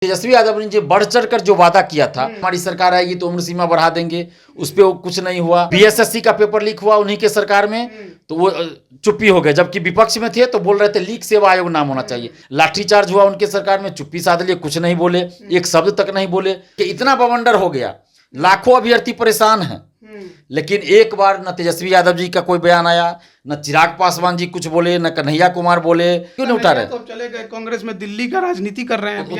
तेजस्वी यादव ने जो बढ़ चढ़ कर जो वादा किया था, हमारी सरकार आएगी तो उम्र सीमा बढ़ा देंगे, उस पर कुछ नहीं हुआ। बीएसएससी का पेपर लीक हुआ उन्हीं के सरकार में, तो वो चुप्पी हो गए। जबकि विपक्ष में थे तो बोल रहे थे लीक सेवा आयोग नाम होना चाहिए। लाठीचार्ज हुआ उनके सरकार में, चुप्पी साध लिए, कुछ नहीं बोले, एक शब्द तक नहीं बोले। कि इतना बवंडर हो गया, लाखों अभ्यर्थी परेशान हैं, लेकिन एक बार न तेजस्वी यादव जी का कोई बयान आया, न चिराग पासवान जी कुछ बोले, न कन्हैया कुमार बोले। क्यों नहीं उठा रहे? तो चले गए कांग्रेस में, दिल्ली का राजनीति कर रहे हैं। वो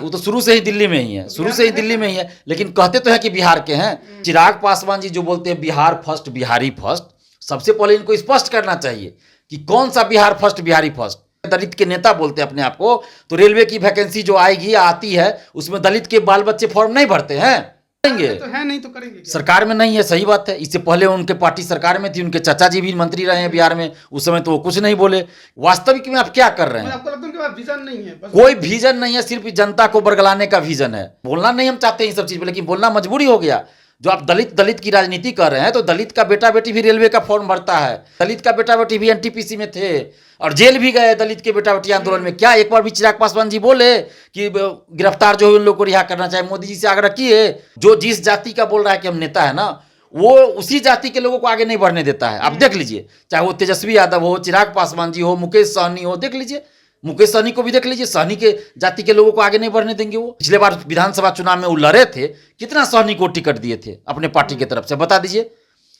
तो शुरू से ही दिल्ली में ही है, शुरू से ही दिल्ली में ही है। लेकिन कहते तो है कि बिहार के हैं। चिराग पासवान जी जो बोलते हैं बिहार फर्स्ट, बिहारी फर्स्ट, सबसे पहले इनको स्पष्ट करना चाहिए कि कौन सा बिहार फर्स्ट, बिहारी फर्स्ट। दलित के नेता बोलते हैं अपने आप को, तो रेलवे की वैकेंसी जो आएगी आती है उसमें दलित के बाल बच्चे फॉर्म नहीं भरते हैं। तो है नहीं तो करेंगे क्या? सरकार में नहीं है, सही बात है। इससे पहले उनके पार्टी सरकार में थी, उनके चाचा जी भी मंत्री रहे हैं बिहार में, उस समय तो वो कुछ नहीं बोले। वास्तविक में आप क्या कर रहे हैं? आपको लगता है कि विजन नहीं है? कोई विजन नहीं है, सिर्फ जनता को बरगलाने का विजन है। बोलना नहीं हम चाहते हैं सब चीज, लेकिन बोलना मजबूरी हो गया। जो आप दलित की राजनीति कर रहे हैं, तो दलित का बेटा बेटी भी रेलवे का फॉर्म भरता है, दलित का बेटा बेटी भी एनटीपीसी में थे और जेल भी गए दलित के बेटा बेटी आंदोलन में। क्या एक बार भी चिराग पासवान जी बोले कि गिरफ्तार जो है उन लोग को रिहा करना चाहिए? मोदी जी से आग्रह किए? जो जिस जाति का बोल रहा है कि हम नेता है ना, वो उसी जाति के लोगों को आगे नहीं बढ़ने देता है। आप देख लीजिए, चाहे वो तेजस्वी यादव हो, चिराग पासवान जी हो, मुकेश सहनी हो, देख लीजिए, मुकेश सहनी को भी देख लीजिए। सहनी के जाति के लोगों को आगे नहीं बढ़ने देंगे। वो पिछले बार विधानसभा चुनाव में वो लड़े थे, कितना सहनी को टिकट दिए थे अपने पार्टी की तरफ से, बता दीजिए।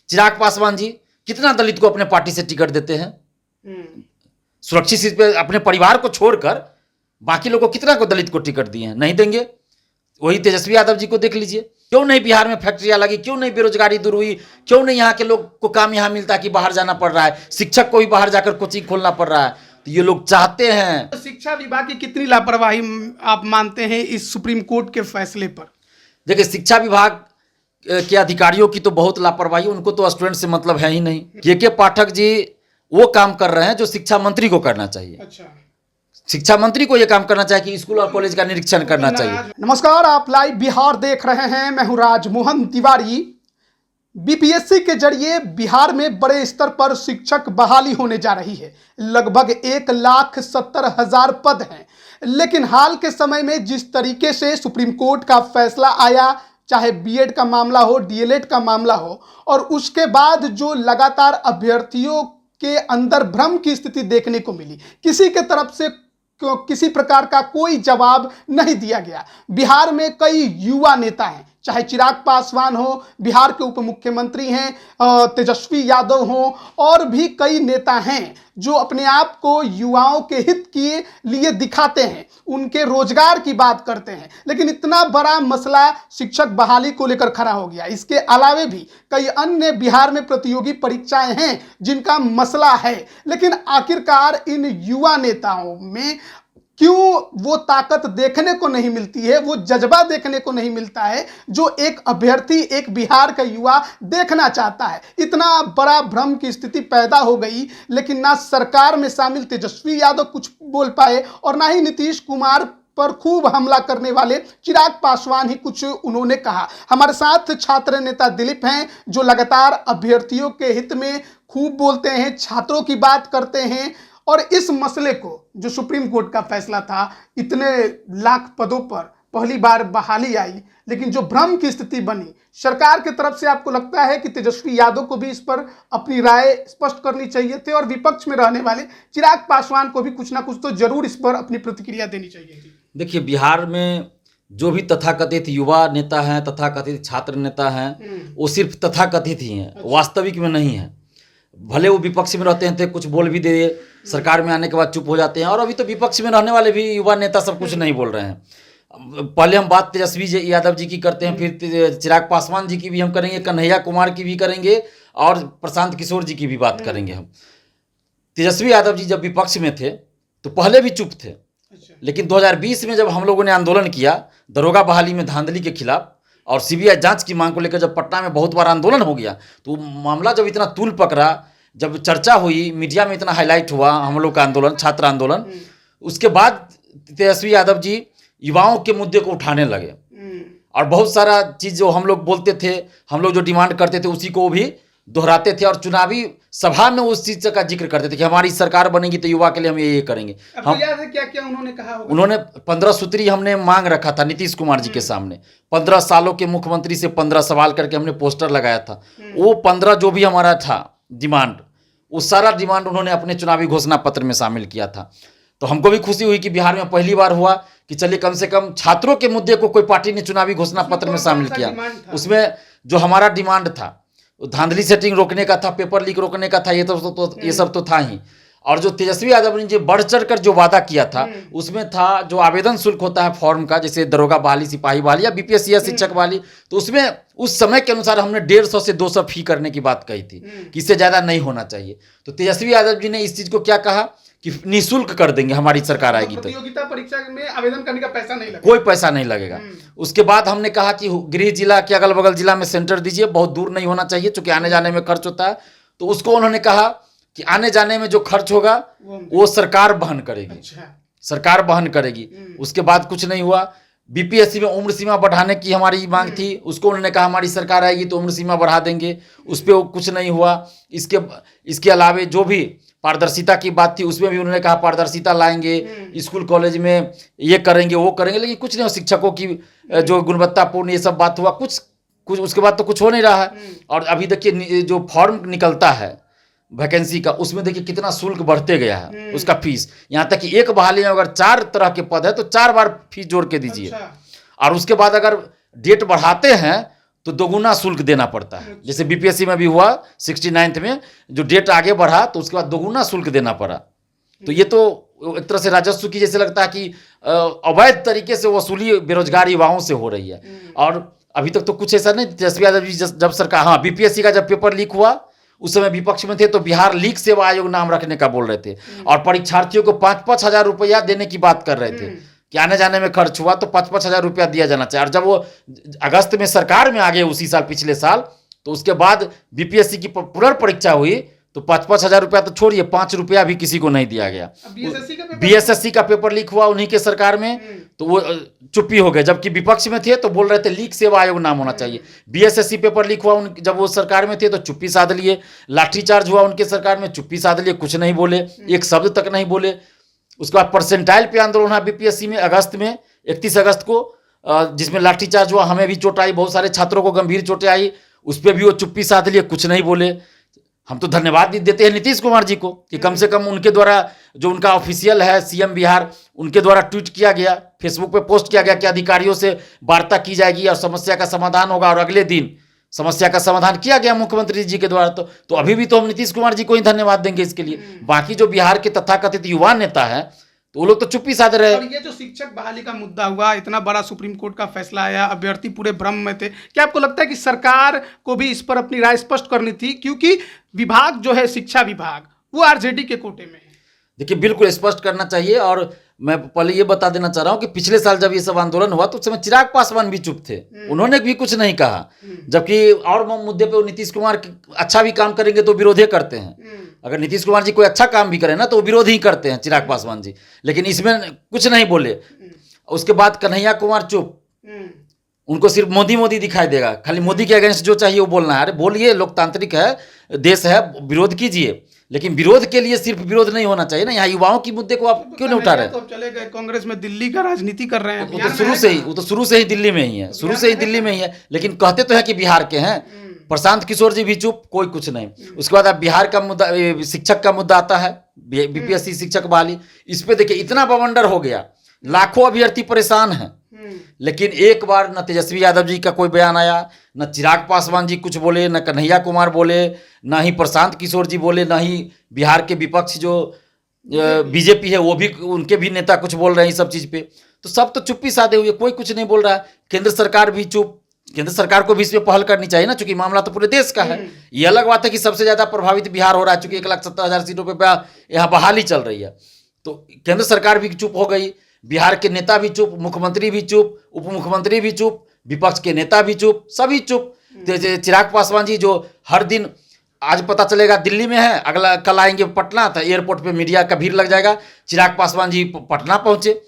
चिराग पासवान जी कितना दलित को अपने पार्टी से टिकट देते हैं? सुरक्षित सीट पे अपने परिवार को छोड़कर बाकी लोगों को कितना को दलित को टिकट दिए हैं? नहीं देंगे। वही तेजस्वी यादव जी को देख लीजिए, क्यों नहीं बिहार में फैक्ट्रियां लगी, क्यों नहीं बेरोजगारी दूर हुई, क्यों नहीं यहाँ के लोग को काम यहाँ मिलता कि बाहर जाना पड़ रहा है, शिक्षक को भी बाहर जाकर कोचिंग खोलना पड़ रहा है। तो ये लोग चाहते हैं। तो शिक्षा विभाग की कितनी लापरवाही आप मानते हैं इस सुप्रीम कोर्ट के फैसले पर? देखिए, शिक्षा विभाग के अधिकारियों की तो बहुत लापरवाही, उनको तो स्टूडेंट से मतलब है ही नहीं। के पाठक जी वो काम कर रहे हैं जो शिक्षा मंत्री को करना चाहिए। अच्छा, शिक्षा मंत्री को यह काम करना चाहिए कि स्कूल और कॉलेज का निरीक्षण करना चाहिए। नमस्कार, आप लाइव बिहार देख रहे हैं। मैं हूं राजमोहन तिवारी। बीपीएससी के जरिए बिहार में बड़े स्तर पर शिक्षक बहाली होने जा रही है। लगभग 1,70,000 पद हैं। लेकिन हाल के समय में जिस तरीके से सुप्रीम कोर्ट का फैसला आया, चाहे बीएड का मामला हो, डीएलएड का मामला हो, और उसके बाद जो लगातार अभ्यर्थियों के अंदर भ्रम की स्थिति देखने को मिली, किसी के तरफ से किसी प्रकार का कोई जवाब नहीं दिया गया। बिहार में कई युवा नेता हैं, चाहे चिराग पासवान हो, बिहार के उप मुख्यमंत्री हैं तेजस्वी यादव हो, और भी कई नेता हैं जो अपने आप को युवाओं के हित के लिए दिखाते हैं, उनके रोजगार की बात करते हैं। लेकिन इतना बड़ा मसला शिक्षक बहाली को लेकर खड़ा हो गया। इसके अलावे भी कई अन्य बिहार में प्रतियोगी परीक्षाएं हैं जिनका मसला है। लेकिन आखिरकार इन युवा नेताओं में क्यों वो ताकत देखने को नहीं मिलती है, वो जज्बा देखने को नहीं मिलता है जो एक अभ्यर्थी, एक बिहार का युवा देखना चाहता है? इतना बड़ा भ्रम की स्थिति पैदा हो गई, लेकिन ना सरकार में शामिल तेजस्वी यादव कुछ बोल पाए और ना ही नीतीश कुमार पर खूब हमला करने वाले चिराग पासवान ही कुछ उन्होंने कहा। हमारे साथ छात्र नेता दिलीप हैं जो लगातार अभ्यर्थियों के हित में खूब बोलते हैं, छात्रों की बात करते हैं। और इस मसले को, जो सुप्रीम कोर्ट का फैसला था, इतने लाख पदों पर पहली बार बहाली आई, लेकिन जो भ्रम की स्थिति बनी, सरकार की तरफ से आपको लगता है कि तेजस्वी यादव को भी इस पर अपनी राय स्पष्ट करनी चाहिए थी और विपक्ष में रहने वाले चिराग पासवान को भी कुछ ना कुछ तो जरूर इस पर अपनी प्रतिक्रिया देनी चाहिए थी? देखिए, बिहार में जो भी तथाकथित युवा नेता हैं, तथाकथित छात्र नेता हैं, वो सिर्फ तथाकथित ही हैं, वास्तविक में नहीं है। भले वो विपक्ष में रहते हैं तो कुछ बोल भी दे, सरकार में आने के बाद चुप हो जाते हैं। और अभी तो विपक्ष में रहने वाले भी युवा नेता सब कुछ नहीं बोल रहे हैं। पहले हम बात तेजस्वी यादव जी की करते हैं, फिर चिराग पासवान जी की भी हम करेंगे, कन्हैया कुमार की भी करेंगे और प्रशांत किशोर जी की भी बात करेंगे हम। तेजस्वी यादव जी जब विपक्ष में थे तो पहले भी चुप थे, लेकिन 2020 में जब हम लोगों ने आंदोलन किया दरोगा बहाली में धांधली के खिलाफ और सीबीआई जांच की मांग को लेकर, जब पटना में बहुत बार आंदोलन हो गया, तो मामला जब इतना तूल पकड़ा, जब चर्चा हुई, मीडिया में इतना हाईलाइट हुआ हम लोग का आंदोलन, छात्र आंदोलन, उसके बाद तेजस्वी यादव जी युवाओं के मुद्दे को उठाने लगे और बहुत सारा चीज़ जो हम लोग बोलते थे, हम लोग जो डिमांड करते थे, उसी को भी दोहराते थे और चुनावी सभा में उस चीज का जिक्र करते थे कि हमारी सरकार बनेगी तो युवा के लिए हम ये करेंगे। आपको याद है क्या क्या उन्होंने कहा होगा? उन्होंने 15 सूत्री हमने मांग रखा था नीतीश कुमार जी के सामने। 15 सालों के मुख्यमंत्री से 15 सवाल करके हमने पोस्टर लगाया था। वो 15 जो भी हमारा था डिमांड, वो सारा डिमांड उन्होंने अपने चुनावी घोषणा पत्र में शामिल किया था। तो हमको भी खुशी हुई कि बिहार में पहली बार हुआ कि चलिए कम से कम छात्रों के मुद्दे को कोई पार्टी ने चुनावी घोषणा पत्र में शामिल किया। उसमें जो हमारा डिमांड था, धांधली सेटिंग रोकने का था, पेपर लीक रोकने का था, ये सब तो था ही। और जो तेजस्वी यादव ने जो बढ़ चढ़ कर जो वादा किया था उसमें था जो आवेदन शुल्क होता है फॉर्म का, जैसे दरोगा बहाली, सिपाही बहाली या बीपीएससी या शिक्षक बहाली, तो उसमें उस समय के अनुसार हमने 150 से 200 फी करने की बात कही थी कि इससे ज़्यादा नहीं होना चाहिए। तो तेजस्वी यादव जी ने इस चीज़ को क्या कहा कि निःशुल्क कर देंगे हमारी सरकार आएगी तो। प्रतियोगिता परीक्षा में आवेदन करने का पैसा नहीं लगेगा, कोई पैसा नहीं लगेगा। उसके बाद हमने कहा कि गृह जिला के अगल बगल जिला में सेंटर दीजिए, बहुत दूर नहीं होना चाहिए क्योंकि आने जाने में खर्च होता है। तो उसको उन्होंने कहा कि आने जाने में जो खर्च होगा वो सरकार वहन करेगी। अच्छा। सरकार वहन करेगी। उसके बाद कुछ नहीं हुआ। बीपीएससी में उम्र सीमा बढ़ाने की हमारी मांग थी, उसको उन्होंने कहा हमारी सरकार आएगी तो उम्र सीमा बढ़ा देंगे, उस पर कुछ नहीं हुआ। इसके अलावे जो भी पारदर्शिता की बात थी उसमें भी उन्होंने कहा पारदर्शिता लाएंगे, स्कूल कॉलेज में ये करेंगे वो करेंगे, लेकिन कुछ नहीं हो। शिक्षकों की जो गुणवत्तापूर्ण ये सब बात हुआ, कुछ उसके बाद तो कुछ हो नहीं रहा है। और अभी देखिए जो फॉर्म निकलता है वैकेंसी का, उसमें देखिए कितना शुल्क बढ़ते गया है उसका फीस। यहाँ तक कि एक बहाली में अगर 4 तरह के पद है तो 4 बार फीस जोड़ के दीजिए। और उसके बाद अगर डेट बढ़ाते हैं तो दोगुना शुल्क देना पड़ता है। जैसे बीपीएससी में भी हुआ 69th में, जो डेट आगे बढ़ा तो उसके बाद दोगुना शुल्क देना पड़ा। तो ये तो एक तरह से राजस्व की जैसे लगता है कि अवैध तरीके से वसूली बेरोजगार युवाओं से हो रही है। और अभी तक तो कुछ ऐसा नहीं। तेजस्वी यादव जी जब सरकार, हाँ, बीपीएससी का जब पेपर लीक हुआ उस समय विपक्ष में थे तो बिहार लीक सेवा आयोग नाम रखने का बोल रहे थे और परीक्षार्थियों को 5-5 हजार रुपया देने की बात कर रहे थे कि आने जाने में खर्च हुआ तो 5-5 हजार रुपया दिया जाना चाहिए। और जब वो अगस्त में सरकार में आ गए उसी साल, पिछले साल, तो उसके बाद बीपीएससी की पुनर्परीक्षा हुई तो 5-5 हजार रुपया तो छोड़िए, 5 रुपया भी किसी को नहीं दिया गया। बीएसएससी का पेपर लीक हुआ उन्हीं के सरकार में, तो वो चुप्पी हो गए। जबकि विपक्ष में थे तो बोल रहे थे लीक सेवा आयोग नाम होना चाहिए। बीएसएससी पेपर लीक हुआ जब वो सरकार में थे तो चुप्पी साध लिए। लाठीचार्ज हुआ उनके सरकार में, चुप्पी साध लिए, कुछ नहीं बोले, एक शब्द तक नहीं बोले। उसके बाद परसेंटाइल पे आंदोलन हुआ बीपीएससी में अगस्त में, 31 अगस्त को, जिसमें लाठीचार्ज हुआ, हमें भी चोट आई, बहुत सारे छात्रों को गंभीर चोटें आई, उस पर भी वो चुप्पी साध लिए, कुछ नहीं बोले। हम तो धन्यवाद भी देते हैं नीतीश कुमार जी को कि कम से कम उनके द्वारा, जो उनका ऑफिशियल है सीएम बिहार, उनके द्वारा ट्वीट किया गया, फेसबुक पे पोस्ट किया गया कि अधिकारियों से वार्ता की जाएगी और समस्या का समाधान होगा, और अगले दिन समस्या का समाधान किया गया मुख्यमंत्री जी के द्वारा। तो अभी भी तो हम नीतीश कुमार जी को ही धन्यवाद देंगे इसके लिए। बाकी जो बिहार के तथाकथित युवा नेता है तो वो लोग तो चुप्पी साध रहे। और ये जो शिक्षक बहाली का मुद्दा हुआ, इतना बड़ा सुप्रीम कोर्ट का फैसला आया, अभ्यर्थी पूरे भ्रम में थे, क्या आपको लगता है कि सरकार को भी इस पर अपनी राय स्पष्ट करनी थी? क्योंकि विभाग जो है शिक्षा विभाग वो आरजेडी के कोटे में है। देखिए बिल्कुल स्पष्ट करना चाहिए। और मैं पहले ये बता देना चाह रहा हूँ कि पिछले साल जब ये सब आंदोलन हुआ तो उस समय चिराग पासवान भी चुप थे, उन्होंने भी कुछ नहीं कहा। जबकि और मुद्दे पे नीतीश कुमार अच्छा भी काम करेंगे तो विरोध करते हैं। अगर नीतीश कुमार जी कोई अच्छा काम भी करें ना तो वो विरोध ही करते हैं चिराग पासवान जी, लेकिन इसमें कुछ नहीं बोले। उसके बाद कन्हैया कुमार चुप, उनको सिर्फ मोदी मोदी दिखाई देगा, खाली मोदी के अगेंस्ट जो चाहिए वो बोलना है। अरे बोलिए, लोकतांत्रिक है देश है, विरोध कीजिए, लेकिन विरोध के लिए सिर्फ विरोध नहीं होना चाहिए ना। यहाँ युवाओं की मुद्दे को आप क्यों नहीं उठा रहे? तो चले गए कांग्रेस में, दिल्ली का राजनीति कर रहे हैं। वो तो शुरू से ही दिल्ली में ही है, शुरू से ही दिल्ली में ही है, लेकिन कहते तो है कि बिहार के हैं। प्रशांत किशोर जी भी चुप, कोई कुछ नहीं। उसके बाद अब बिहार का मुद्दा, शिक्षक का मुद्दा आता है, बीपीएससी शिक्षक बहाली। इस पे देखिए इतना बवंडर हो गया, लाखों अभ्यर्थी परेशान हैं, लेकिन एक बार न तेजस्वी यादव जी का कोई बयान आया, न चिराग पासवान जी कुछ बोले, न कन्हैया कुमार बोले, न ही प्रशांत किशोर जी बोले, न ही बिहार के विपक्ष जो बीजेपी है वो भी, उनके भी नेता कुछ बोल रहे हैं इस सब चीज़ पे। तो सब तो चुप्पी साधे हुए, कोई कुछ नहीं बोल रहा है। केंद्र सरकार भी चुप। केंद्र सरकार को भी इसमें पहल करनी चाहिए ना, चूंकि मामला तो पूरे देश का है। ये अलग बात है कि सबसे ज़्यादा प्रभावित बिहार हो रहा है, चूंकि 1,70,000 सीटों पर यहाँ बहाली चल रही है। तो केंद्र सरकार भी चुप हो गई, बिहार के नेता भी चुप, मुख्यमंत्री भी चुप, उप मुख्यमंत्री भी चुप, विपक्ष के नेता भी चुप, सभी चुप। चिराग पासवान जी जो हर दिन, आज पता चलेगा दिल्ली में है, अगला कल आएंगे पटना, तो एयरपोर्ट पे मीडिया का भीड़ लग जाएगा। चिराग पासवान जी पटना पहुंचे,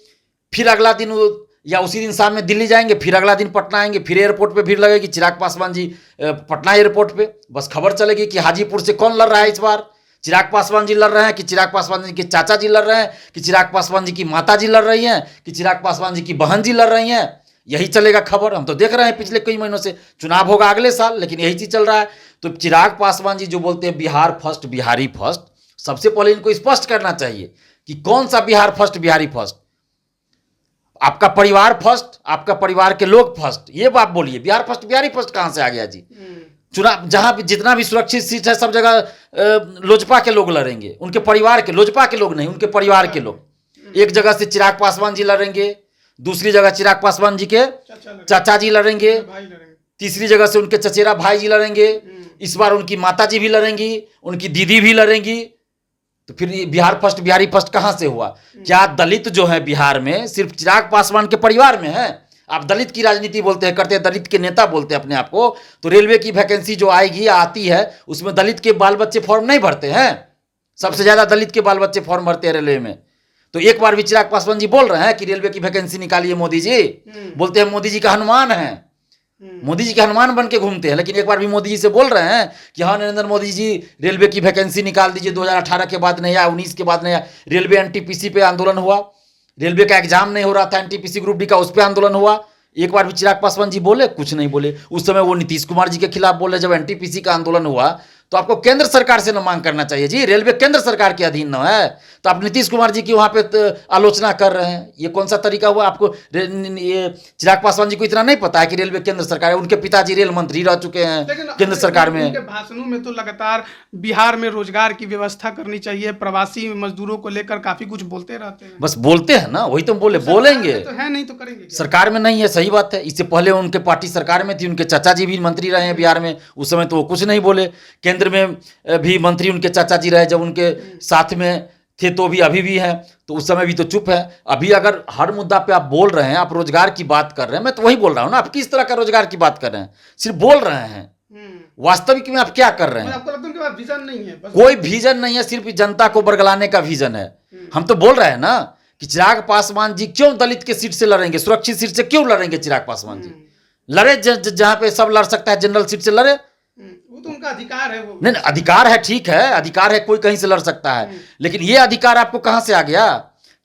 फिर अगला दिन वो या उसी दिन शाम में दिल्ली जाएंगे, फिर अगला दिन पटना आएंगे, फिर एयरपोर्ट पे भीड़ लगेगी चिराग पासवान जी पटना एयरपोर्ट पे, बस खबर चलेगी कि हाजीपुर से कौन लड़ रहा है इस बार, चिराग पासवान जी लड़ रहे हैं कि चिराग पासवान जी के चाचा जी लड़ रहे हैं कि चिराग पासवान जी की माता जी लड़ रही हैं कि चिराग पासवान जी की बहन जी लड़ रही हैं। यही चलेगा खबर। हम तो देख रहे हैं पिछले कई महीनों से, चुनाव होगा अगले साल लेकिन यही चीज चल रहा है। तो चिराग पासवान जी जो बोलते हैं बिहार फर्स्ट बिहारी फर्स्ट, सबसे पहले इनको स्पष्ट करना चाहिए कि कौन सा बिहार फर्स्ट बिहारी फर्स्ट। आपका परिवार फर्स्ट, आपका परिवार के लोग फर्स्ट, ये बात बोलिए। बिहार फर्स्ट बिहारी फर्स्ट कहां से आ गया जी? चुनाव जहां भी जितना भी सुरक्षित सीट है सब जगह लोजपा के लोग लड़ेंगे, उनके परिवार के, लोजपा के लोग नहीं, उनके परिवार के लोग। एक जगह से चिराग पासवान जी लड़ेंगे, दूसरी जगह चिराग पासवान जी के चाचा जी लड़ेंगे, तीसरी जगह से उनके चचेरा भाई जी लड़ेंगे, इस बार उनकी माता जी भी लड़ेंगी, उनकी दीदी भी लड़ेंगी। तो फिर बिहार फर्स्ट बिहारी फर्स्ट कहां से हुआ? क्या दलित जो है बिहार में सिर्फ चिराग पासवान के परिवार में है? आप दलित की राजनीति बोलते हैं, करते हैं, दलित के नेता बोलते हैं अपने आप को, तो रेलवे की वैकेंसी जो आएगी आती है उसमें दलित के बाल बच्चे फॉर्म नहीं भरते हैं? सबसे ज्यादा दलित के बाल बच्चे फॉर्म भरते हैं रेलवे में। तो एक बार भी चिराग पासवान जी बोल रहे हैं कि रेलवे की वैकेंसी निकालिए मोदी जी, बोलते हैं मोदी जी का हनुमान है, मोदी जी के हनुमान बन के घूमते हैं, लेकिन एक बार भी मोदी जी से बोल रहे हैं कि हाँ नरेंद्र मोदी जी रेलवे की वैकेंसी निकाल दीजिए। 2018 के बाद नहीं आया, 19 के बाद नहीं आया। रेलवे एनटीपीसी पे आंदोलन हुआ, रेलवे का एग्जाम नहीं हो रहा था एनटीपीसी ग्रुप डी का, उस पर आंदोलन हुआ। एक बार भी चिराग पासवान जी बोले? कुछ नहीं बोले। उस समय वो नीतीश कुमार जी के खिलाफ बोले जब एनटीपीसी का आंदोलन हुआ। तो आपको केंद्र सरकार से न मांग करना चाहिए जी, रेलवे केंद्र सरकार के अधीन न है, तो आप नीतीश कुमार जी की वहां पे आलोचना कर रहे हैं। ये कौन सा तरीका हुआ? आपको ये चिराग पासवान जी को इतना नहीं पता है कि रेलवे केंद्र सरकार है? उनके पिताजी रेल मंत्री रह चुके हैं केंद्र सरकार में। उनके भाषणों में तो लगातार बिहार में रोजगार की व्यवस्था करनी चाहिए, प्रवासी मजदूरों को लेकर काफी कुछ बोलते रहते हैं। बस बोलते हैं ना, वही तो बोले, बोलेंगे तो है नहीं तो करेंगे क्या? सरकार में नहीं है, सही बात है। इससे पहले उनके पार्टी सरकार में थी, उनके चाचा जी भी मंत्री रहे हैं बिहार में, उस समय तो वो कुछ नहीं बोले। केंद्र में भी मंत्री उनके चाचा जी रहे, जब उनके साथ में थे तो भी, अभी भी हैं, तो उस समय भी तो चुप है। अभी अगर हर मुद्दा पे आप बोल रहे हैं, आप रोजगार की बात कर रहे हैं, मैं तो वही बोल रहा हूं ना, आप किस तरह का रोजगार की बात कर रहे हैं? सिर्फ बोल रहे हैं, वास्तविक में आप क्या कर रहे हैं? आपको लगता है उनके पास विजन नहीं है? कोई विजन नहीं है, सिर्फ जनता को बरगलाने का विजन है। हम तो बोल रहे हैं ना कि चिराग पासवान जी क्यों दलित के सीट से लड़ेंगे, सुरक्षित सीट से क्यों लड़ेंगे? चिराग पासवान जी लड़े जहां पे सब लड़ सकता है, जनरल सीट से लड़े, वो तो उनका अधिकार है। वो नहीं, अधिकार है, ठीक है, अधिकार है, कोई कहीं से लड़ सकता है, लेकिन ये अधिकार आपको कहां से आ गया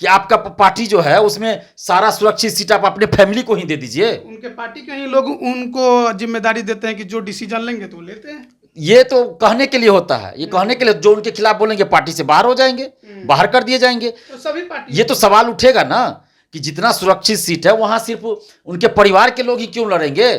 कि आपका पार्टी जो है उसमें सारा सुरक्षित सीट आप अपने फैमिली को ही दे दीजिए? उनके पार्टी के ही लोग उनको जिम्मेदारी देते हैं कि जो डिसीजन लेंगे तो वो लेते हैं। ये तो कहने के लिए होता है, ये कहने के लिए, जो उनके खिलाफ बोलेंगे पार्टी से बाहर हो जाएंगे, बाहर कर दिए जाएंगे। तो सभी पार्टी, ये तो सवाल उठेगा ना कि जितना सुरक्षित सीट है वहां सिर्फ उनके परिवार के लोग ही क्यों लड़ेंगे?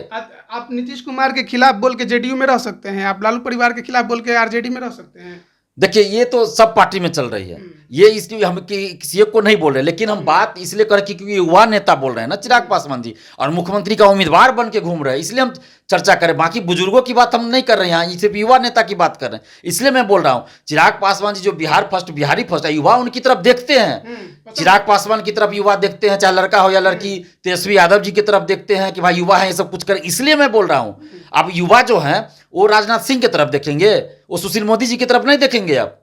आप नीतीश कुमार के खिलाफ बोल के जेडीयू में रह सकते हैं, आप लालू परिवार के खिलाफ बोल के आरजेडी में रह सकते हैं। देखिए ये तो सब पार्टी में चल रही है, ये इसलिए हम किसी एक को नहीं बोल रहे, लेकिन हम बात इसलिए कर क्योंकि युवा नेता बोल रहे हैं ना चिराग पासवान जी, और मुख्यमंत्री का उम्मीदवार बन के घूम रहे हैं, इसलिए हम चर्चा करें। बाकी बुजुर्गों की बात हम नहीं कर रहे हैं यहाँ, सिर्फ युवा नेता की बात कर रहे हैं, इसलिए मैं बोल रहा हूँ चिराग पासवान जी जो बिहार फर्स्ट बिहारी फर्स्ट है, युवा उनकी तरफ देखते हैं, चिराग पासवान की तरफ युवा देखते हैं, चाहे लड़का हो या लड़की, तेजस्वी यादव जी की तरफ देखते हैं कि भाई युवा है, ये सब कुछ करें, इसलिए मैं बोल रहा हूँ। अब युवा जो है वो राजनाथ सिंह की तरफ देखेंगे, वो सुशील मोदी जी की तरफ नहीं देखेंगे। अब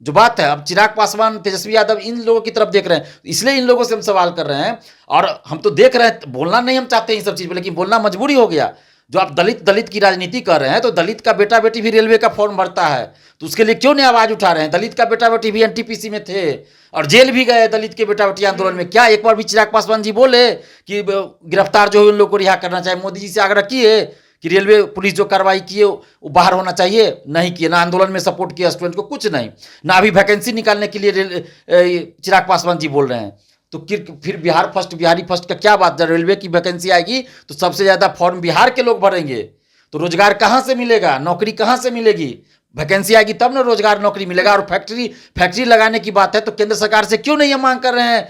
जो बात है, अब चिराग पासवान, तेजस्वी यादव इन लोगों की तरफ देख रहे हैं, इसलिए इन लोगों से हम सवाल कर रहे हैं। और हम तो देख रहे हैं, बोलना नहीं हम चाहते हैं इन सब चीज पे, लेकिन बोलना मजबूरी हो गया। जो आप दलित की राजनीति कर रहे हैं, तो दलित का बेटा बेटी भी रेलवे का फॉर्म भरता है, तो उसके लिए क्यों नहीं आवाज उठा रहे हैं? दलित का बेटा बेटी भी एनटीपीसी में थे और जेल भी गए दलित के बेटा बेटी आंदोलन में। क्या एक बार भी चिराग पासवान जी बोले कि गिरफ्तार जो है उन लोग को रिहा करना चाहिए? मोदी जी से आग्रह किए कि रेलवे पुलिस जो कार्रवाई किए वो बाहर होना चाहिए? नहीं किए। ना आंदोलन में सपोर्ट किया स्टूडेंट को, कुछ नहीं। ना अभी वैकेंसी निकालने के लिए चिराग पासवान जी बोल रहे हैं। तो फिर बिहार फर्स्ट बिहारी फर्स्ट का क्या बात? जब रेलवे की वैकेंसी आएगी तो सबसे ज्यादा फॉर्म बिहार के लोग भरेंगे, तो रोजगार कहां से मिलेगा? नौकरी कहां से मिलेगी? वैकेंसी आएगी तब ना रोजगार नौकरी मिलेगा। और फैक्ट्री लगाने की बात है तो केंद्र सरकार से क्यों नहीं ये मांग कर रहे हैं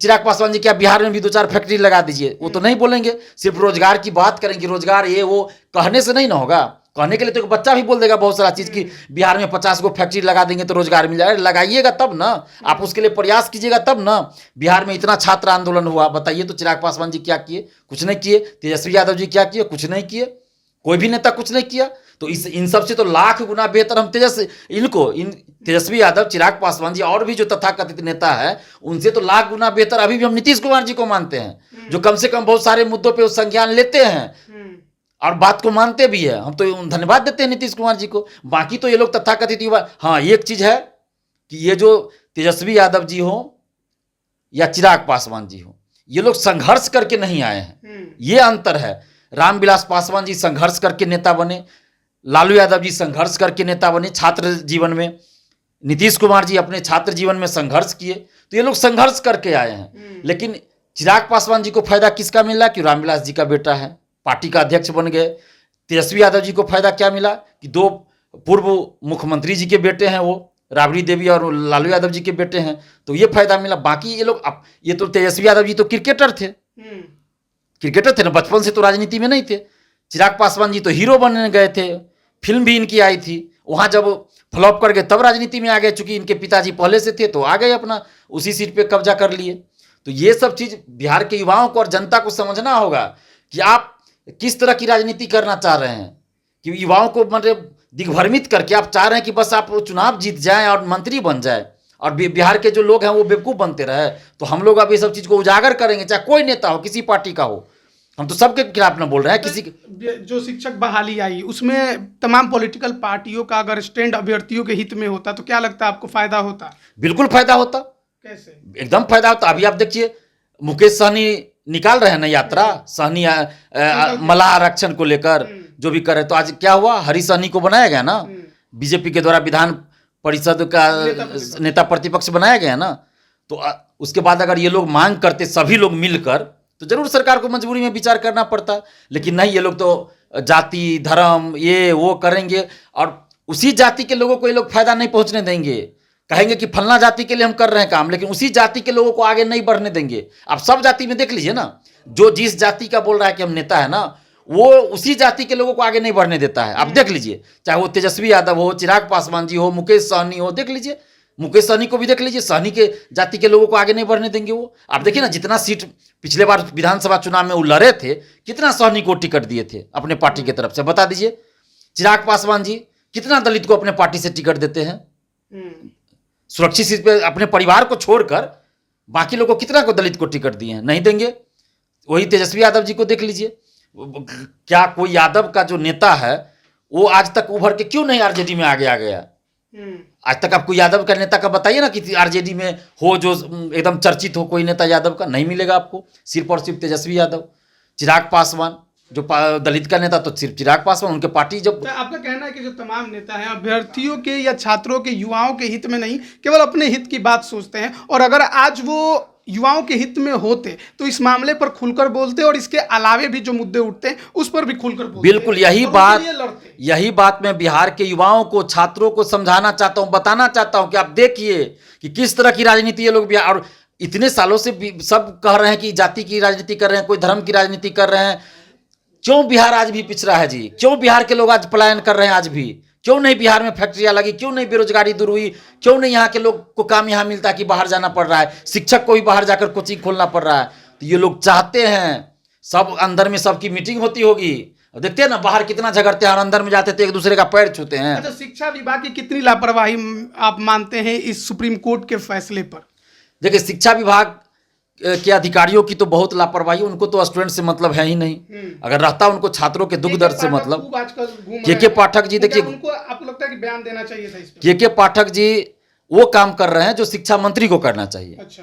चिराग पासवान जी, क्या बिहार में भी 2-4 फैक्ट्री लगा दीजिए? वो तो नहीं बोलेंगे, सिर्फ रोजगार की बात करेंगे। रोजगार ये वो कहने से नहीं ना होगा, कहने के लिए तो बच्चा भी बोल देगा बहुत सारा चीज की बिहार में 50 को फैक्ट्री लगा देंगे तो रोजगार मिल जाएगा। लगाइएगा तब ना, आप उसके लिए प्रयास कीजिएगा तब ना। बिहार में इतना छात्र आंदोलन हुआ, बताइए तो चिराग पासवान जी क्या किए? कुछ नहीं किए। तेजस्वी यादव जी क्या किए? कुछ नहीं किए। कोई भी नेता कुछ नहीं किया। तो इन सब से तो लाख गुना बेहतर हम तेजस्वी यादव, चिराग पासवान जी और भी जो तथाकथित नेता है, उनसे तो लाख गुना बेहतर अभी भी हम नीतीश कुमार जी को मानते हैं, जो कम से कम बहुत सारे मुद्दों पे वो संज्ञान लेते हैं और बात को मानते भी है। हम तो धन्यवाद देते हैं नीतीश कुमार जी को। बाकी तो ये लोग तथाकथित युवा, हाँ एक चीज है कि ये जो तेजस्वी यादव जी हो या चिराग पासवान जी हो, ये लोग संघर्ष करके नहीं आए हैं, ये अंतर है। रामविलास पासवान जी संघर्ष करके नेता बने, लालू यादव जी संघर्ष करके नेता बने छात्र जीवन में, नीतीश कुमार जी अपने छात्र जीवन में संघर्ष किए, तो ये लोग संघर्ष करके आए हैं। लेकिन चिराग पासवान जी को फायदा किसका मिला कि रामविलास जी का बेटा है, पार्टी का अध्यक्ष बन गए। तेजस्वी यादव जी को फायदा क्या मिला कि दो पूर्व मुख्यमंत्री जी के बेटे हैं, वो राबड़ी देवी और लालू यादव जी के बेटे हैं, तो ये फायदा मिला। बाकी ये लोग, ये तो तेजस्वी यादव जी तो क्रिकेटर थे, क्रिकेटर थे ना, बचपन से तो राजनीति में नहीं थे। चिराग पासवान जी तो हीरो बनने गए थे, फिल्म भी इनकी आई थी, वहां जब फ्लॉप कर गए तब राजनीति में आ गए, चूंकि इनके पिताजी पहले से थे तो आ गए, अपना उसी सीट पे कब्जा कर लिए। तो ये सब चीज बिहार के युवाओं को और जनता को समझना होगा कि आप किस तरह की राजनीति करना चाह रहे हैं, कि युवाओं को मतलब दिग्भ्रमित करके आप चाह रहे हैं कि बस आप चुनाव जीत जाएं और मंत्री बन जाए और बिहार के जो लोग हैं वो बेवकूफ़ बनते रहे। तो हम लोग अब ये सब चीज़ को उजागर करेंगे, चाहे कोई नेता हो, किसी पार्टी का हो। हम तो सबके खिलाफ ना बोल रहे हैं, किसी जो शिक्षक बहाली आई उसमें तमाम पॉलिटिकल पार्टियों का अगर स्टैंड अभ्यर्थियों के हित में होता तो क्या लगता है आपको फायदा होता? बिल्कुल फायदा होता, कैसे? एकदम फायदा होता। अभी आप देखिए मुकेश सहनी निकाल रहे हैं ना यात्रा, सहनी मलाह आरक्षण को लेकर जो भी करे। तो आज क्या हुआ, हरी सहनी को बनाया गया ना, बीजेपी के द्वारा विधान परिषद का नेता प्रतिपक्ष बनाया गया ना। तो उसके बाद अगर ये लोग मांग करते सभी लोग मिलकर तो जरूर सरकार को मजबूरी में विचार करना पड़ता, लेकिन नहीं, ये लोग तो जाति धर्म ये वो करेंगे और उसी जाति के लोगों को ये लोग फायदा नहीं पहुंचने देंगे। कहेंगे कि फलना जाति के लिए हम कर रहे हैं काम, लेकिन उसी जाति के लोगों को आगे नहीं बढ़ने देंगे। आप सब जाति में देख लीजिए ना, जो जिस जाति का बोल रहा है कि हम नेता है ना, वो उसी जाति के लोगों को आगे नहीं बढ़ने देता है। आप देख लीजिए, चाहे वो तेजस्वी यादव हो, चिराग पासवान जी हो, मुकेश सहनी हो, देख लीजिए, मुकेश सहनी को भी देख लीजिए, सहनी के जाति के लोगों को आगे नहीं बढ़ने देंगे वो। आप देखिए ना, जितना सीट पिछले बार विधानसभा चुनाव में वो लड़े थे, कितना सहनी को टिकट दिए थे अपने पार्टी की तरफ से, बता दीजिए। चिराग पासवान जी कितना दलित को अपने पार्टी से टिकट देते हैं, सुरक्षित सीट पे अपने परिवार को छोड़कर बाकी लोगों को कितना को दलित को टिकट दिए हैं, नहीं देंगे। वही तेजस्वी यादव जी को देख लीजिए, क्या कोई यादव का जो नेता है वो आज तक उभर के क्यों नहीं आरजेडी में आगे आ गया? आज तक आपको यादव का नेता का बताइए ना कि आरजेडी में हो जो एकदम चर्चित हो, कोई नेता यादव का नहीं मिलेगा आपको। सिर्फ और सिर्फ तेजस्वी यादव, चिराग पासवान जो दलित का नेता, तो सिर्फ चिराग पासवान, उनके पार्टी। जब तो आपका कहना है कि जो तमाम नेता हैं अभ्यर्थियों के या छात्रों के, युवाओं के हित में नहीं, केवल अपने हित की बात सोचते हैं, और अगर आज वो युवाओं के हित में होते तो इस मामले पर खुलकर बोलते और इसके अलावे भी जो मुद्दे उठते हैं उस पर भी खुलकर बोलते। बिल्कुल यही बात मैं बिहार के युवाओं को, छात्रों को समझाना चाहता हूं, बताना चाहता हूं कि आप देखिए कि किस तरह की राजनीति ये लोग बिहार, और इतने सालों से सब कह रहे हैं कि जाति की राजनीति कर रहे हैं, कोई धर्म की राजनीति कर रहे हैं। क्यों बिहार आज भी पिछड़ा है जी? क्यों बिहार के लोग आज पलायन कर रहे हैं? आज भी क्यों नहीं बिहार में फैक्ट्रियां लगी? क्यों नहीं बेरोजगारी दूर हुई? क्यों नहीं यहाँ के लोग को काम यहाँ मिलता कि बाहर जाना पड़ रहा है? शिक्षक को भी बाहर जाकर कोचिंग खोलना पड़ रहा है। तो ये लोग चाहते हैं, सब अंदर में सबकी मीटिंग होती होगी, देखते हैं ना बाहर कितना झगड़ते हैं और अंदर में जाते तो एक दूसरे का पैर छूते हैं। अच्छा, शिक्षा विभाग की कितनी लापरवाही आप मानते हैं इस सुप्रीम कोर्ट के फैसले पर? देखिए, शिक्षा विभाग के अधिकारियों की तो बहुत लापरवाही, उनको तो स्टूडेंट से मतलब है ही नहीं। अगर रहता उनको छात्रों के दुख दर्द से मतलब। के पाठक जी, देखिए, उनको आपको लगता है कि बयान देना चाहिए था इस पर? के पाठक जी वो काम कर रहे हैं जो शिक्षा मंत्री को करना चाहिए। अच्छा,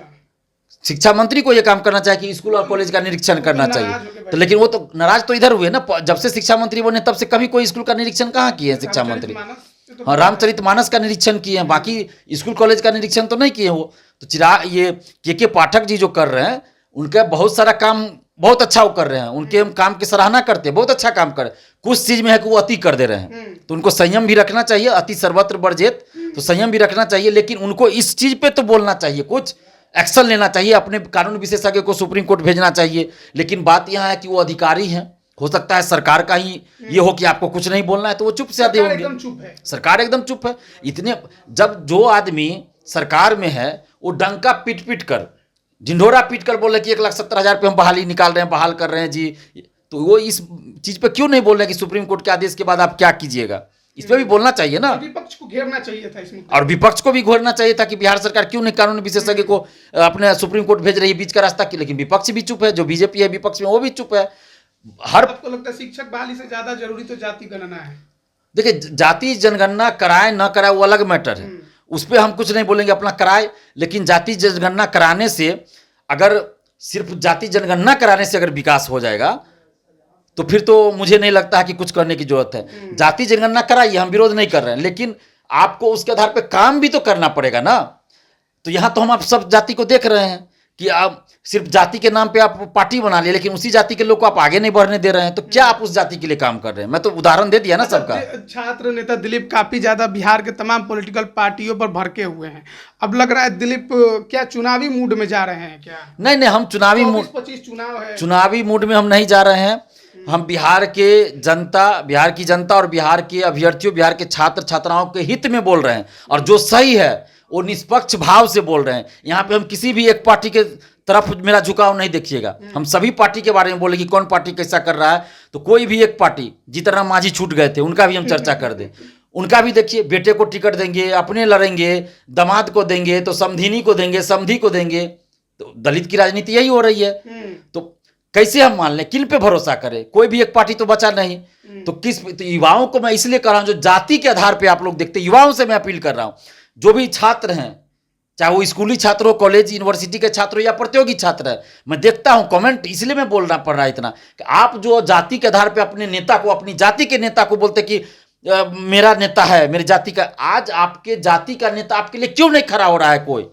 शिक्षा मंत्री को ये काम करना चाहिए कि स्कूल और कॉलेज का निरीक्षण करना चाहिए। तो लेकिन वो तो नाराज तो इधर हुए ना, जब से शिक्षा मंत्री बने तब से कभी कोई स्कूल का निरीक्षण कहाँ किए हैं शिक्षा मंत्री? हाँ, रामचरितमानस का निरीक्षण किए हैं, बाकी स्कूल कॉलेज का निरीक्षण तो नहीं किए वो। तो चिराग ये के पाठक जी जो कर रहे हैं, उनका बहुत सारा काम बहुत अच्छा वो कर रहे हैं, उनके हम काम की सराहना करते हैं, बहुत अच्छा काम कर। कुछ चीज में है कि वो अति कर दे रहे हैं, तो उनको संयम भी रखना चाहिए। अति सर्वत्र वर्जित, तो संयम भी रखना चाहिए, लेकिन उनको इस चीज पे तो बोलना चाहिए, कुछ एक्शन लेना चाहिए, अपने कानून विशेषज्ञ को सुप्रीम कोर्ट भेजना चाहिए। लेकिन बात यह है कि वो अधिकारी हैं, हो सकता है सरकार का ही ये हो कि आपको कुछ नहीं बोलना है तो वो चुप से आते होंगे। सरकार एकदम चुप है। इतने जब जो आदमी सरकार में है वो डंका पीट पीट कर, ढिंढोरा पीट कर बोले कि 1,70,000 पे हम बहाली निकाल रहे हैं, बहाल कर रहे हैं जी, तो वो इस चीज पे क्यों नहीं बोल रहे कि सुप्रीम कोर्ट के आदेश के बाद आप क्या कीजिएगा? इस पे भी बोलना चाहिए ना। विपक्ष को घेरना चाहिए था इसमें, और विपक्ष को भी घेरना चाहिए था कि बिहार सरकार क्यों नहीं कानून विशेषज्ञ को अपने सुप्रीम कोर्ट भेज रही है बीच का रास्ता की। लेकिन विपक्ष भी चुप है, जो बीजेपी है विपक्ष में वो भी चुप है। हर आपको लगता है शिक्षक बहाली से ज्यादा जरूरी तो जाति गणना है? देखिए, जाति जनगणना कराए ना कराए वो अलग मैटर है, उस पर हम कुछ नहीं बोलेंगे, अपना कराए। लेकिन जाति जनगणना कराने से, अगर सिर्फ जाति जनगणना कराने से अगर विकास हो जाएगा तो फिर तो मुझे नहीं लगता है कि कुछ करने की जरूरत है। जाति जनगणना कराइए, हम विरोध नहीं कर रहे हैं, लेकिन आपको उसके आधार पर काम भी तो करना पड़ेगा ना। तो यहां तो हम आप सब जाति को देख रहे हैं कि आप सिर्फ जाति के नाम पे आप पार्टी बना लिए, लेकिन उसी जाति के लोग को आप आगे नहीं बढ़ने दे रहे हैं। तो क्या आप उस जाति के लिए काम कर रहे हैं? मैं तो उदाहरण दे दिया ना सबका। छात्र नेता दिलीप काफी ज्यादा बिहार के तमाम पॉलिटिकल पार्टियों पर भड़के हुए हैं। अब लग रहा है दिलीप क्या चुनावी मूड में जा रहे हैं क्या? नहीं, हम चुनावी मूड, 25 चुनाव है, चुनावी मूड में हम नहीं जा रहे हैं। हम बिहार की जनता और बिहार के अभ्यर्थियों, बिहार के छात्र छात्राओं के हित में बोल रहे हैं, और जो सही है वो निष्पक्ष भाव से बोल रहे हैं। यहाँ पे हम किसी भी एक पार्टी के तरफ मेरा झुकाव नहीं देखिएगा, हम सभी पार्टी के बारे में बोले कि कौन पार्टी कैसा कर रहा है। तो कोई भी एक पार्टी, जितना मांझी छूट गए थे उनका भी हम चर्चा कर दें, उनका भी देखिए, बेटे को टिकट देंगे, अपने लड़ेंगे, दामाद को देंगे तो समधिनी को देंगे, समधी को देंगे। तो दलित की राजनीति यही हो रही है। तो कैसे हम मान लें, किन पे भरोसा करें? कोई भी एक पार्टी तो बचा नहीं। तो तो युवाओं को मैं इसलिए कर रहा हूं, जो जाति के आधार पे आप लोग देखते, युवाओं से मैं अपील कर रहा हूं, जो भी छात्र हैं, चाहे वो स्कूली छात्र हो, कॉलेज यूनिवर्सिटी के छात्र हो या प्रतियोगी छात्र है, मैं देखता हूं कमेंट, इसलिए मैं बोलना पड़ रहा है इतना कि आप जो जाति के आधार पे अपने नेता को, अपनी जाति के नेता को बोलते कि मेरा नेता है, मेरी जाति का, आज आपके जाति का नेता आपके लिए क्यों नहीं खड़ा हो रहा है? कोई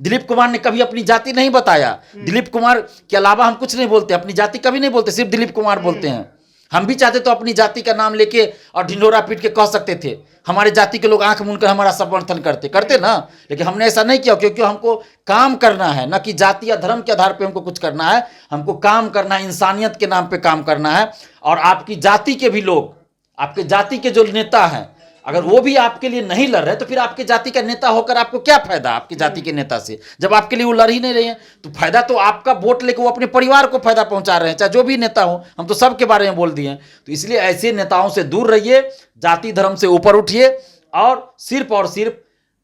दिलीप कुमार ने कभी अपनी जाति नहीं बताया। दिलीप कुमार के अलावा हम कुछ नहीं बोलते, अपनी जाति कभी नहीं बोलते, सिर्फ दिलीप कुमार बोलते हैं। हम भी चाहते तो अपनी जाति का नाम लेके और ढिंढोरा पीट के कह सकते थे, हमारे जाति के लोग आंख मूंद कर हमारा समर्थन करते ना। लेकिन हमने ऐसा नहीं किया, क्योंकि हमको काम करना है, न कि जाति या धर्म के आधार पे हमको कुछ करना है। हमको काम करना है, इंसानियत के नाम पे काम करना है। और आपकी जाति के भी लोग, आपके जाति के जो नेता हैं, अगर वो भी आपके लिए नहीं लड़ रहे तो फिर आपके जाति का नेता होकर आपको क्या फायदा आपके जाति के नेता से, जब आपके लिए वो लड़ ही नहीं रहे हैं। तो फायदा तो आपका वोट लेकर वो अपने परिवार को फायदा पहुंचा रहे हैं, चाहे जो भी नेता हो। हम तो सबके बारे में बोल दिए हैं। तो इसलिए ऐसे नेताओं से दूर रहिए, जाति धर्म से ऊपर उठिए और सिर्फ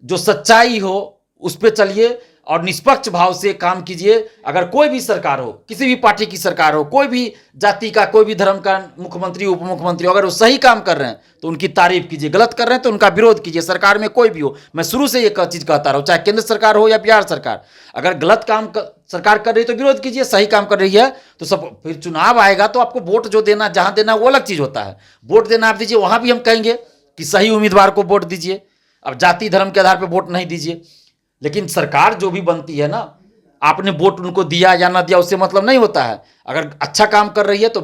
जो सच्चाई हो उस पर चलिए और निष्पक्ष भाव से काम कीजिए। अगर कोई भी सरकार हो, किसी भी पार्टी की सरकार हो, कोई भी जाति का, कोई भी धर्म का मुख्यमंत्री, उप मुख्यमंत्री, अगर वो सही काम कर रहे हैं तो उनकी तारीफ कीजिए, गलत कर रहे हैं तो उनका विरोध कीजिए। सरकार में कोई भी हो, मैं शुरू से ये चीज कहता रहा हूं, चाहे केंद्र सरकार हो या बिहार सरकार, अगर गलत काम सरकार कर रही है तो विरोध कीजिए, सही काम कर रही है तो सब। फिर चुनाव आएगा तो आपको वोट जो देना, जहां देना वो अलग चीज होता है। वोट देना आप दीजिए, वहां भी हम कहेंगे कि सही उम्मीदवार को वोट दीजिए। अब जाति धर्म के आधार पर वोट नहीं दीजिए। लेकिन सरकार जो भी बनती है ना, आपने वोट उनको दिया या ना दिया उससे मतलब नहीं होता है। अगर अच्छा काम कर रही है तो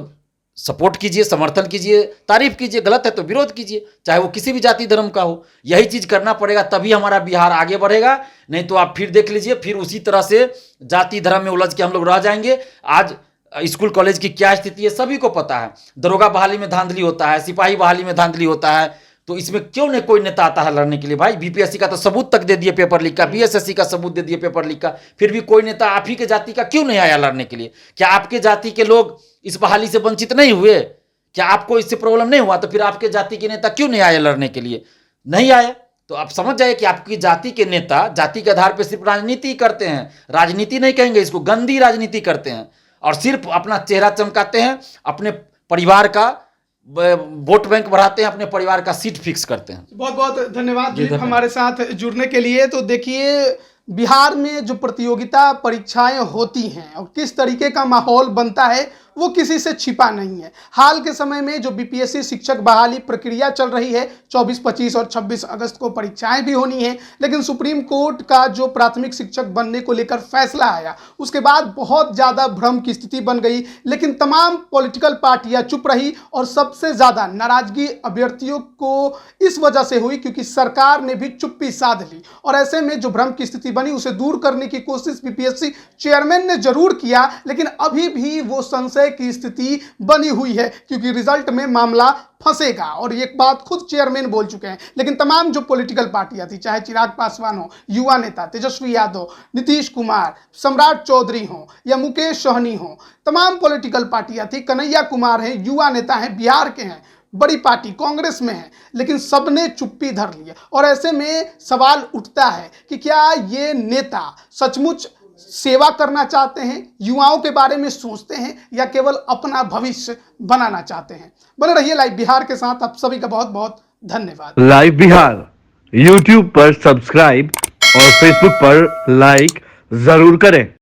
सपोर्ट कीजिए, समर्थन कीजिए, तारीफ कीजिए, गलत है तो विरोध कीजिए, चाहे वो किसी भी जाति धर्म का हो। यही चीज करना पड़ेगा, तभी हमारा बिहार आगे बढ़ेगा। नहीं तो आप फिर देख लीजिए, फिर उसी तरह से जाति धर्म में उलझ के हम लोग रह जाएंगे। आज स्कूल कॉलेज की क्या स्थिति है सभी को पता है। दरोगा बहाली में धांधली होता है, सिपाही बहाली में धांधली होता है। तो इसमें क्यों नहीं कोई नेता आता है लड़ने के लिए? भाई बीपीएससी का तो सबूत तक दे दिए पेपर लीक का, बीएसएससी का सबूत दे दिए पेपर लीक का, फिर भी कोई नेता आप ही के जाति का क्यों नहीं आया लड़ने के लिए? क्या आपके जाति के लोग इस बहाली से वंचित नहीं हुए? क्या आपको इससे प्रॉब्लम नहीं हुआ? तो फिर आपके जाति के नेता क्यों नहीं आए लड़ने के लिए? नहीं आए तो आप समझ जाइए कि आपकी जाति के नेता जाति के आधार पर सिर्फ राजनीति करते हैं। राजनीति नहीं कहेंगे इसको, गंदी राजनीति करते हैं और सिर्फ अपना चेहरा चमकाते हैं, अपने परिवार का वोट बैंक बढ़ाते हैं, अपने परिवार का सीट फिक्स करते हैं। बहुत बहुत धन्यवाद दिलीप हमारे साथ जुड़ने के लिए। तो देखिए, बिहार में जो प्रतियोगिता परीक्षाएं होती हैं और किस तरीके का माहौल बनता है वो किसी से छिपा नहीं है। हाल के समय में जो बीपीएससी शिक्षक बहाली प्रक्रिया चल रही है, 24, 25 और 26 अगस्त को परीक्षाएं भी होनी है। लेकिन सुप्रीम कोर्ट का जो प्राथमिक शिक्षक बनने को लेकर फैसला आया, उसके बाद बहुत ज़्यादा भ्रम की स्थिति बन गई। लेकिन तमाम पॉलिटिकल पार्टियां चुप रही और सबसे ज़्यादा नाराजगी अभ्यर्थियों को इस वजह से हुई क्योंकि सरकार ने भी चुप्पी साध ली। और ऐसे में जो भ्रम की स्थिति बनी उसे दूर करने की कोशिश बीपीएससी चेयरमैन ने जरूर किया, लेकिन अभी भी वो संशय जलाशय की स्थिति बनी हुई है, क्योंकि रिजल्ट में मामला फंसेगा। और एक बात खुद चेयरमैन बोल चुके हैं। लेकिन तमाम जो पॉलिटिकल पार्टियां थी, चाहे चिराग पासवान हो, युवा नेता तेजस्वी यादव, नीतीश कुमार, सम्राट चौधरी हो या मुकेश सहनी हो, तमाम पॉलिटिकल पार्टियां थी, कन्हैया कुमार हैं, युवा नेता हैं, बिहार के हैं, बड़ी पार्टी कांग्रेस में है, लेकिन सबने चुप्पी धर ली है। और ऐसे में सवाल उठता है कि क्या ये नेता सचमुच सेवा करना चाहते हैं, युवाओं के बारे में सोचते हैं, या केवल अपना भविष्य बनाना चाहते हैं। बने रहिए लाइव बिहार के साथ। आप सभी का बहुत बहुत धन्यवाद। लाइव बिहार यूट्यूब पर सब्सक्राइब और फेसबुक पर लाइक जरूर करें।